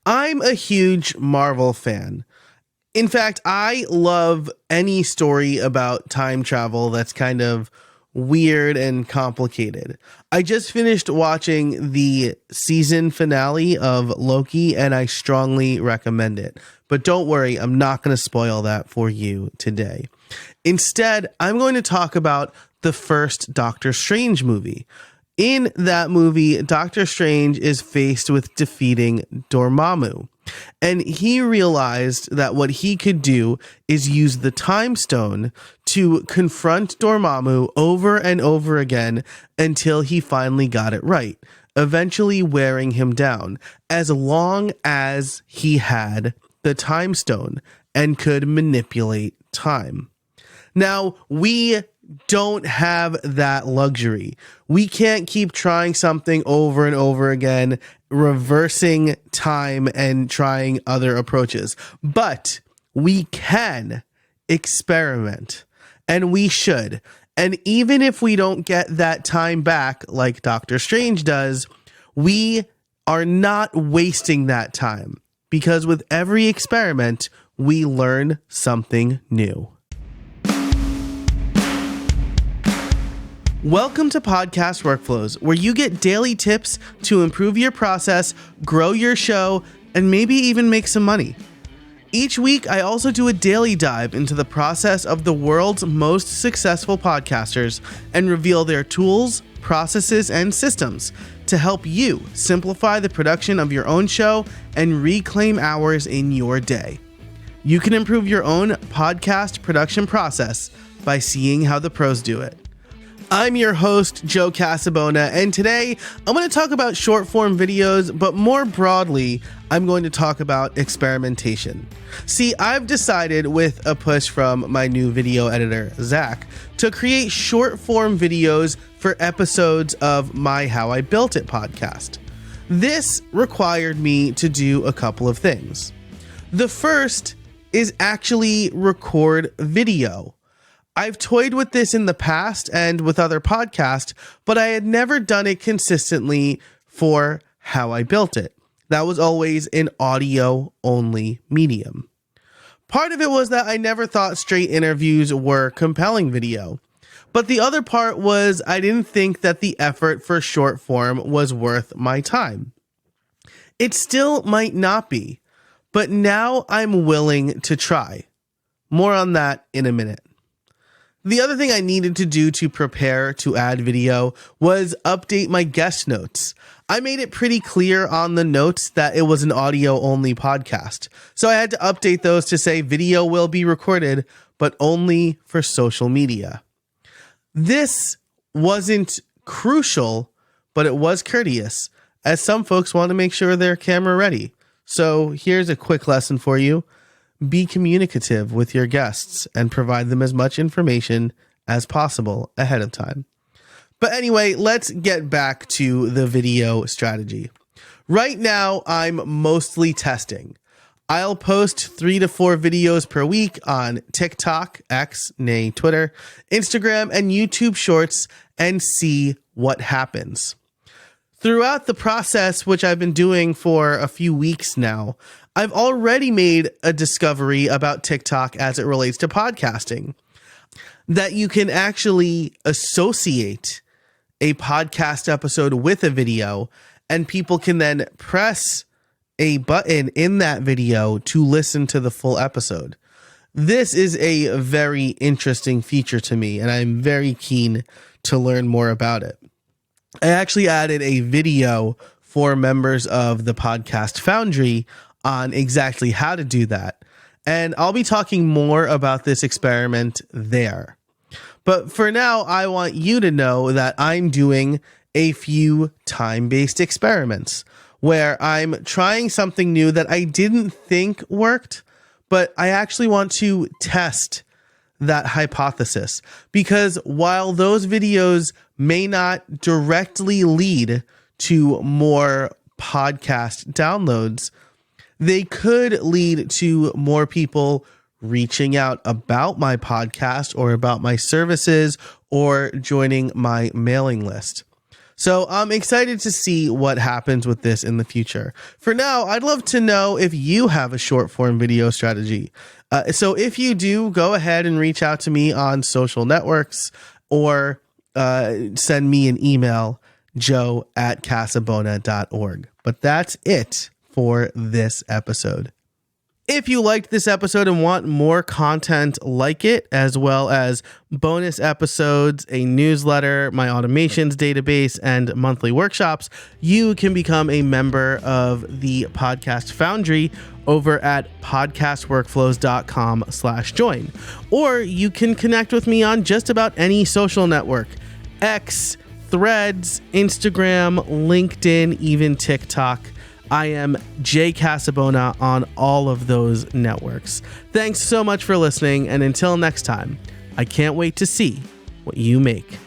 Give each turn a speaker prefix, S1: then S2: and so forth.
S1: I'm a huge Marvel fan. In fact, I love any story about time travel that's kind of weird and complicated. I just finished watching the season finale of Loki, and I strongly recommend it. But don't worry, I'm not going to spoil that for you today. Instead, I'm going to talk about the first Doctor Strange movie. In that movie, Doctor Strange is faced with defeating Dormammu. And he realized that what he could do is use the time stone to confront Dormammu over and over again until he finally got it right, eventually wearing him down, as long as he had the time stone and could manipulate time. Now, we don't have that luxury. We can't keep trying something over and over again, reversing time and trying other approaches. But we can experiment, and we should. And even if we don't get that time back like Doctor Strange does, we are not wasting that time, because with every experiment, we learn something new. Welcome to Podcast Workflows, where you get daily tips to improve your process, grow your show, and maybe even make some money. Each week, I also do a daily dive into the process of the world's most successful podcasters and reveal their tools, processes, and systems to help you simplify the production of your own show and reclaim hours in your day. You can improve your own podcast production process by seeing how the pros do it. I'm your host, Joe Casabona, and today I'm going to talk about short form videos, but more broadly, I'm going to talk about experimentation. See, I've decided with a push from my new video editor, Zach, to create short form videos for episodes of my How I Built It podcast. This required me to do a couple of things. The first is actually record video. I've toyed with this in the past and with other podcasts, but I had never done it consistently for How I Built It. That was always an audio-only medium. Part of it was that I never thought straight interviews were compelling video. But the other part was I didn't think that the effort for short form was worth my time. It still might not be, but now I'm willing to try. More on that in a minute. The other thing I needed to do to prepare to add video was update my guest notes. I made it pretty clear on the notes that it was an audio-only podcast, so I had to update those to say video will be recorded, but only for social media. This wasn't crucial, but it was courteous, as some folks want to make sure they're camera ready. So here's a quick lesson for you. Be communicative with your guests and provide them as much information as possible ahead of time. But anyway, let's get back to the video strategy. Right now, I'm mostly testing. I'll post 3 to 4 videos per week on TikTok, X, nay Twitter, Instagram, and YouTube Shorts and see what happens. Throughout the process, which I've been doing for a few weeks now, I've already made a discovery about TikTok as it relates to podcasting, that you can actually associate a podcast episode with a video, and people can then press a button in that video to listen to the full episode. This is a very interesting feature to me, and I'm very keen to learn more about it. I actually added a video for members of the Podcast Foundry on exactly how to do that. And I'll be talking more about this experiment there. But for now, I want you to know that I'm doing a few time-based experiments where I'm trying something new that I didn't think worked, but I actually want to test that hypothesis. Because while those videos may not directly lead to more podcast downloads, they could lead to more people reaching out about my podcast or about my services or joining my mailing list. So I'm excited to see what happens with this in the future. For now, I'd love to know if you have a short form video strategy. So if you do, go ahead and reach out to me on social networks or send me an email, joe@casabona.org. But that's it for this episode. If you liked this episode and want more content like it, as well as bonus episodes, a newsletter, my automations database, and monthly workshops, you can become a member of the Podcast Foundry over at podcastworkflows.com/join. Or you can connect with me on just about any social network: X, Threads, Instagram, LinkedIn, even TikTok. I am Jay Casabona on all of those networks. Thanks so much for listening, and until next time, I can't wait to see what you make.